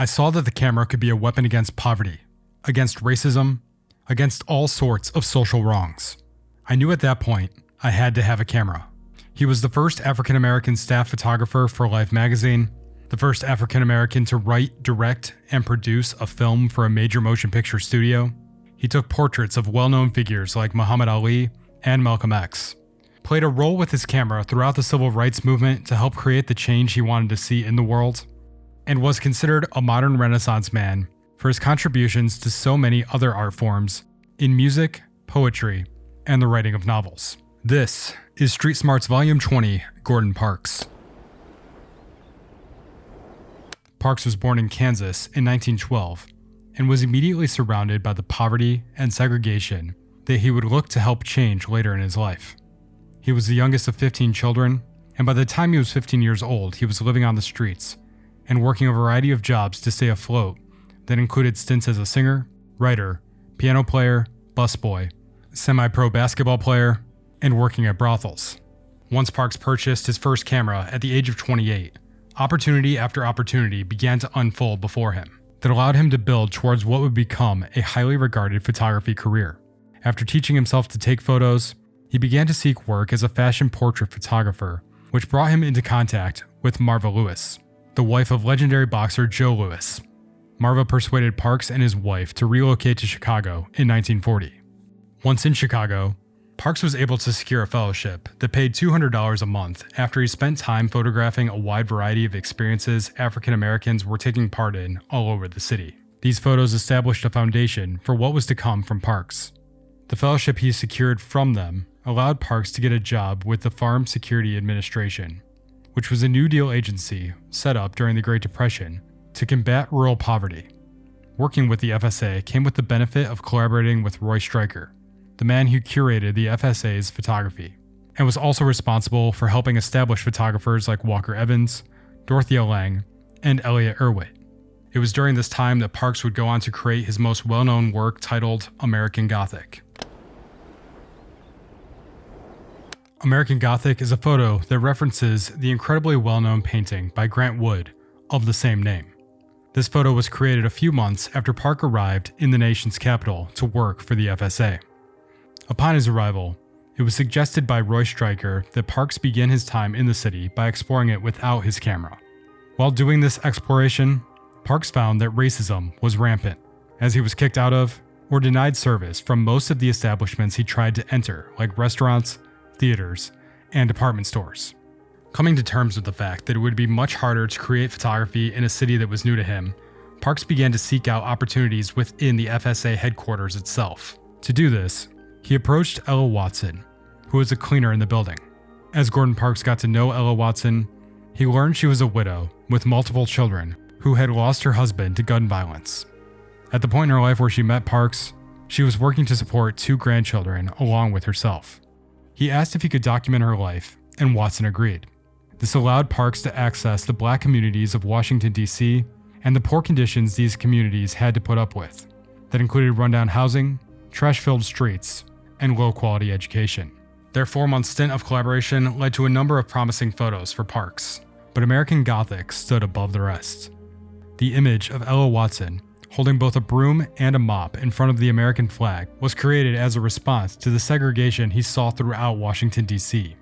I saw that the camera could be a weapon against poverty, against racism, against all sorts of social wrongs. I knew at that point I had to have a camera. He was the first African-American staff photographer for Life magazine, the first African-American to write, direct, and produce a film for a major motion picture studio. He took portraits of well-known figures like Muhammad Ali and Malcolm X, played a role with his camera throughout the civil rights movement to help create the change he wanted to see in the world, and was considered a modern Renaissance man for his contributions to so many other art forms in music, poetry, and the writing of novels. This is Street Smarts Volume 20, Gordon Parks. Parks was born in Kansas in 1912 and was immediately surrounded by the poverty and segregation that he would look to help change later in his life. He was the youngest of 15 children, and by the time he was 15 years old, he was living on the streets and working a variety of jobs to stay afloat that included stints as a singer, writer, piano player, busboy, semi-pro basketball player, and working at brothels. Once Parks purchased his first camera at the age of 28, opportunity after opportunity began to unfold before him that allowed him to build towards what would become a highly regarded photography career. After teaching himself to take photos, he began to seek work as a fashion portrait photographer, which brought him into contact with Marva Lewis, the wife of legendary boxer Joe Louis. Marva persuaded Parks and his wife to relocate to Chicago in 1940. Once in Chicago, Parks was able to secure a fellowship that paid $200 a month after he spent time photographing a wide variety of experiences African Americans were taking part in all over the city. These photos established a foundation for what was to come from Parks. The fellowship he secured from them allowed Parks to get a job with the Farm Security Administration, which was a New Deal agency set up during the Great Depression to combat rural poverty. Working with the FSA came with the benefit of collaborating with Roy Stryker, the man who curated the FSA's photography, and was also responsible for helping establish photographers like Walker Evans, Dorothea Lange, and Elliot Erwitt. It was during this time that Parks would go on to create his most well-known work titled American Gothic. American Gothic is a photo that references the incredibly well-known painting by Grant Wood of the same name. This photo was created a few months after Park arrived in the nation's capital to work for the FSA. Upon his arrival, it was suggested by Roy Stryker that Parks begin his time in the city by exploring it without his camera. While doing this exploration, Parks found that racism was rampant, as he was kicked out of or denied service from most of the establishments he tried to enter, like restaurants, theaters, and department stores. Coming to terms with the fact that it would be much harder to create photography in a city that was new to him, Parks began to seek out opportunities within the FSA headquarters itself. To do this, he approached Ella Watson, who was a cleaner in the building. As Gordon Parks got to know Ella Watson, he learned she was a widow with multiple children who had lost her husband to gun violence. At the point in her life where she met Parks, she was working to support 2 grandchildren along with herself. He asked if he could document her life, and Watson agreed. This allowed Parks to access the black communities of Washington, D.C., and the poor conditions these communities had to put up with, that included rundown housing, trash-filled streets, and low-quality education. Their 4-month stint of collaboration led to a number of promising photos for Parks, but American Gothic stood above the rest. The image of Ella Watson, holding both a broom and a mop in front of the American flag, was created as a response to the segregation he saw throughout Washington, D.C.,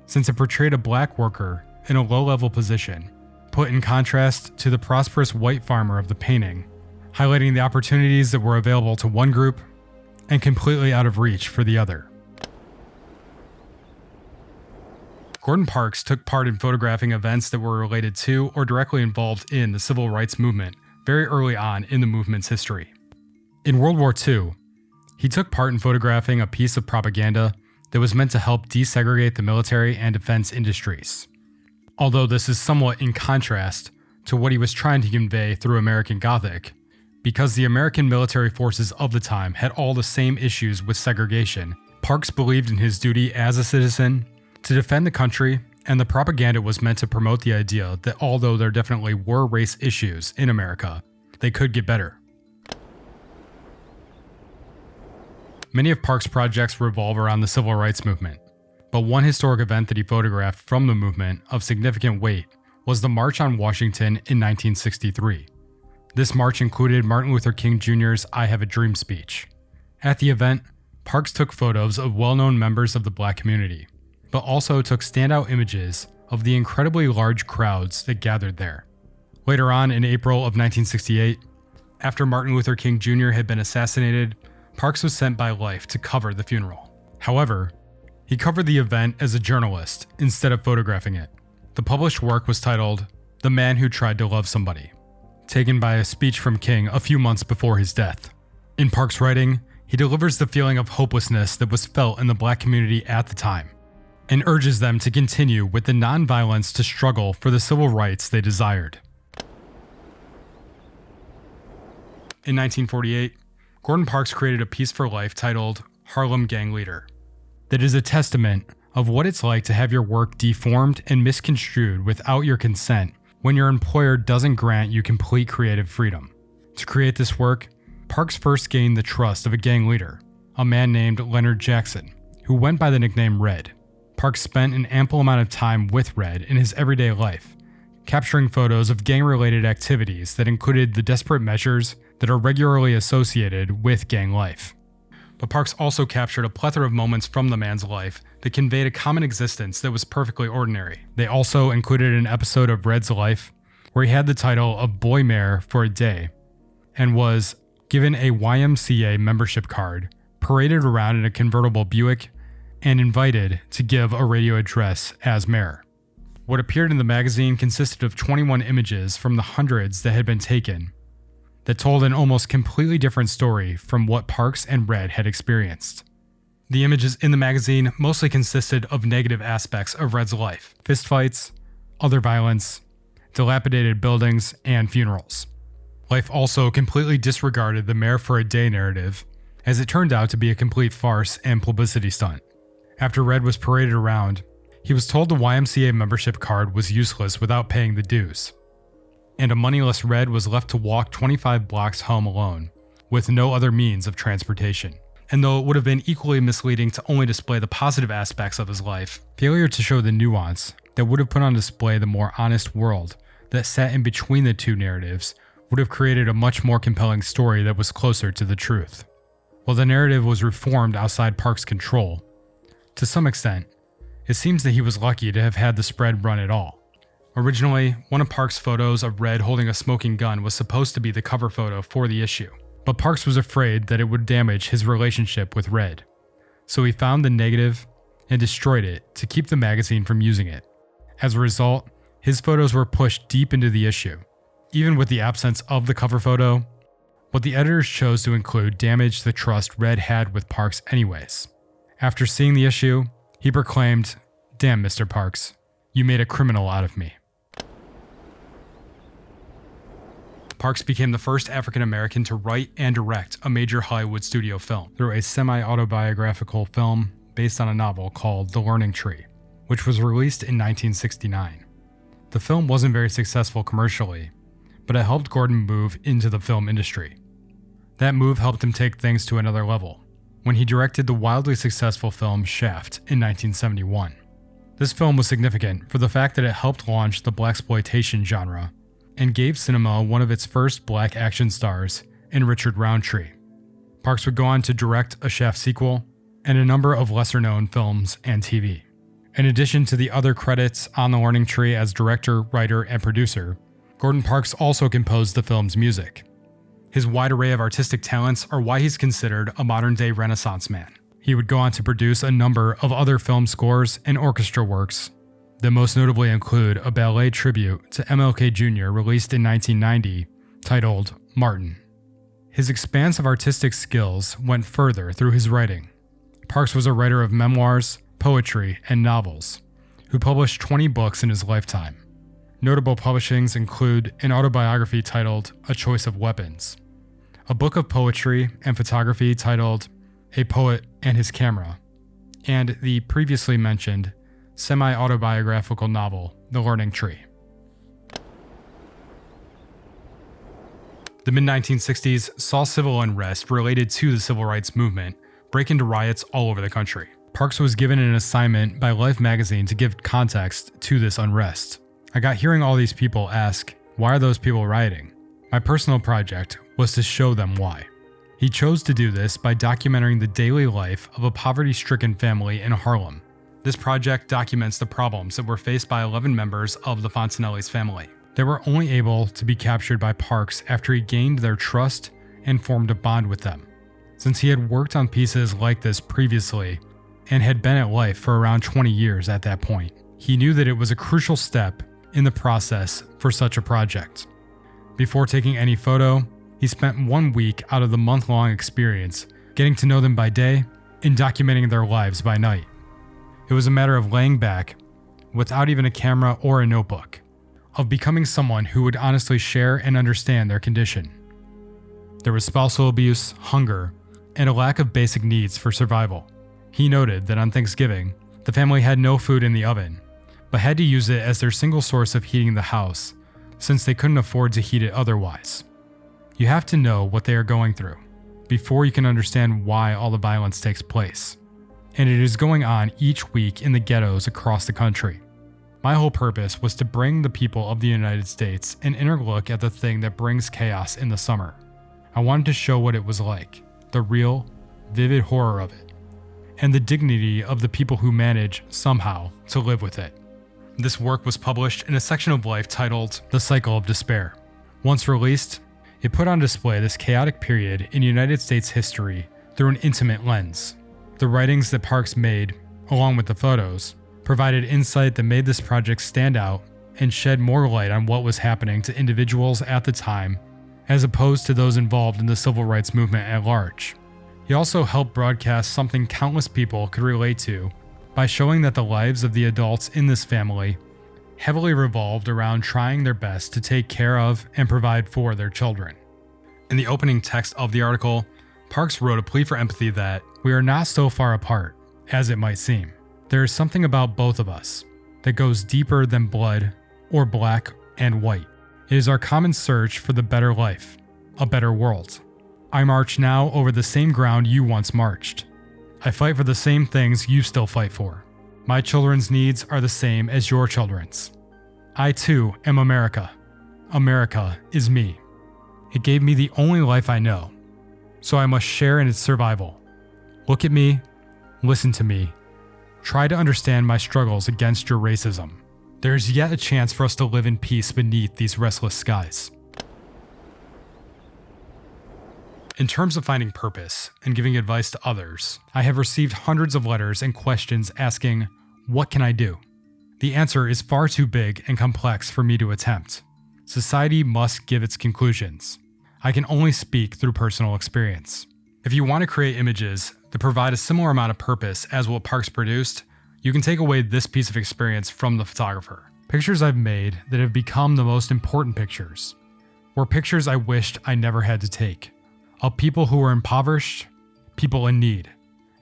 since it portrayed a black worker in a low-level position, put in contrast to the prosperous white farmer of the painting, highlighting the opportunities that were available to one group and completely out of reach for the other. Gordon Parks took part in photographing events that were related to or directly involved in the civil rights movement very early on in the movement's history. In World War II, he took part in photographing a piece of propaganda that was meant to help desegregate the military and defense industries. Although this is somewhat in contrast to what he was trying to convey through American Gothic, because the American military forces of the time had all the same issues with segregation, Parks believed in his duty as a citizen to defend the country, and the propaganda was meant to promote the idea that although there definitely were race issues in America, they could get better. Many of Parks' projects revolve around the civil rights movement, but one historic event that he photographed from the movement of significant weight was the March on Washington in 1963. This march included Martin Luther King Jr.'s I Have a Dream speech. At the event, Parks took photos of well-known members of the Black community, but also took standout images of the incredibly large crowds that gathered there. Later on, in April of 1968, after Martin Luther King Jr. had been assassinated, Parks was sent by Life to cover the funeral. However, he covered the event as a journalist instead of photographing it. The published work was titled The Man Who Tried to Love Somebody, taken by a speech from King a few months before his death. In Parks' writing, he delivers the feeling of hopelessness that was felt in the Black community at the time, and urges them to continue with the nonviolence to struggle for the civil rights they desired. In 1948, Gordon Parks created a piece for Life titled Harlem Gang Leader, that is a testament of what it's like to have your work deformed and misconstrued without your consent when your employer doesn't grant you complete creative freedom. To create this work, Parks first gained the trust of a gang leader, a man named Leonard Jackson, who went by the nickname Red. Parks spent an ample amount of time with Red in his everyday life, capturing photos of gang-related activities that included the desperate measures that are regularly associated with gang life. But Parks also captured a plethora of moments from the man's life that conveyed a common existence that was perfectly ordinary. They also included an episode of Red's life where he had the title of Boy Mayor for a day and was given a YMCA membership card, paraded around in a convertible Buick, and invited to give a radio address as mayor. What appeared in the magazine consisted of 21 images from the hundreds that had been taken that told an almost completely different story from what Parks and Red had experienced. The images in the magazine mostly consisted of negative aspects of Red's life: fistfights, other violence, dilapidated buildings, and funerals. Life also completely disregarded the mayor for a day narrative, as it turned out to be a complete farce and publicity stunt. After Red was paraded around, he was told the YMCA membership card was useless without paying the dues, and a moneyless Red was left to walk 25 blocks home alone, with no other means of transportation. And though it would have been equally misleading to only display the positive aspects of his life, failure to show the nuance that would have put on display the more honest world that sat in between the two narratives would have created a much more compelling story that was closer to the truth. While the narrative was reformed outside Parks' control, to some extent, it seems that he was lucky to have had the spread run at all. Originally, one of Parks' photos of Red holding a smoking gun was supposed to be the cover photo for the issue, but Parks was afraid that it would damage his relationship with Red, so he found the negative and destroyed it to keep the magazine from using it. As a result, his photos were pushed deep into the issue. Even with the absence of the cover photo, what the editors chose to include damaged the trust Red had with Parks anyways. After seeing the issue, he proclaimed, "Damn, Mr. Parks, you made a criminal out of me." Parks became the first African American to write and direct a major Hollywood studio film through a semi-autobiographical film based on a novel called The Learning Tree, which was released in 1969. The film wasn't very successful commercially, but it helped Gordon move into the film industry. That move helped him take things to another level when he directed the wildly successful film Shaft in 1971. This film was significant for the fact that it helped launch the blaxploitation genre and gave cinema one of its first black action stars in Richard Roundtree. Parks would go on to direct a Shaft sequel and a number of lesser-known films and TV. In addition to the other credits on The Learning Tree as director, writer, and producer, Gordon Parks also composed the film's music. His wide array of artistic talents are why he's considered a modern-day Renaissance man. He would go on to produce a number of other film scores and orchestra works that most notably include a ballet tribute to MLK Jr. released in 1990 titled Martin. His expansive artistic skills went further through his writing. Parks was a writer of memoirs, poetry, and novels, who published 20 books in his lifetime. Notable publishings include an autobiography titled A Choice of Weapons, a book of poetry and photography titled A Poet and His Camera, and the previously mentioned semi-autobiographical novel, The Learning Tree. The mid-1960s saw civil unrest related to the civil rights movement break into riots all over the country. Parks was given an assignment by Life magazine to give context to this unrest. I got hearing all these people ask, why are those people rioting? My personal project was to show them why. He chose to do this by documenting the daily life of a poverty-stricken family in Harlem. This project documents the problems that were faced by 11 members of the Fontanelli's family. They were only able to be captured by Parks after he gained their trust and formed a bond with them. Since he had worked on pieces like this previously and had been at life for around 20 years at that point, he knew that it was a crucial step in the process for such a project. Before taking any photo, he spent 1 week out of the month-long experience getting to know them by day and documenting their lives by night. It was a matter of laying back, without even a camera or a notebook, of becoming someone who would honestly share and understand their condition. There was spousal abuse, hunger, and a lack of basic needs for survival. He noted that on Thanksgiving, the family had no food in the oven, but had to use it as their single source of heating the house, since they couldn't afford to heat it otherwise. You have to know what they are going through before you can understand why all the violence takes place. And it is going on each week in the ghettos across the country. My whole purpose was to bring the people of the United States an inner look at the thing that brings chaos in the summer. I wanted to show what it was like, the real, vivid horror of it, and the dignity of the people who manage, somehow, to live with it. This work was published in a section of Life titled The Cycle of Despair. Once released, it put on display this chaotic period in United States history through an intimate lens. The writings that Parks made, along with the photos, provided insight that made this project stand out and shed more light on what was happening to individuals at the time, as opposed to those involved in the civil rights movement at large. He also helped broadcast something countless people could relate to by showing that the lives of the adults in this family heavily revolved around trying their best to take care of and provide for their children. In the opening text of the article, Parks wrote a plea for empathy that we are not so far apart as it might seem. There is something about both of us that goes deeper than blood or black and white. It is our common search for the better life, a better world. I march now over the same ground you once marched. I fight for the same things you still fight for. My children's needs are the same as your children's. I too am America. America is me. It gave me the only life I know, so I must share in its survival. Look at me, listen to me, try to understand my struggles against your racism. There is yet a chance for us to live in peace beneath these restless skies. In terms of finding purpose and giving advice to others, I have received hundreds of letters and questions asking, what can I do? The answer is far too big and complex for me to attempt. Society must give its conclusions. I can only speak through personal experience. If you want to create images that provide a similar amount of purpose as what Parks produced, you can take away this piece of experience from the photographer. Pictures I've made that have become the most important pictures were pictures I wished I never had to take, of people who were impoverished, people in need.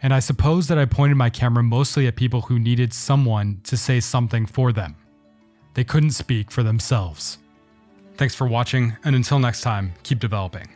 And I suppose that I pointed my camera mostly at people who needed someone to say something for them. They couldn't speak for themselves. Thanks for watching, and until next time, keep developing.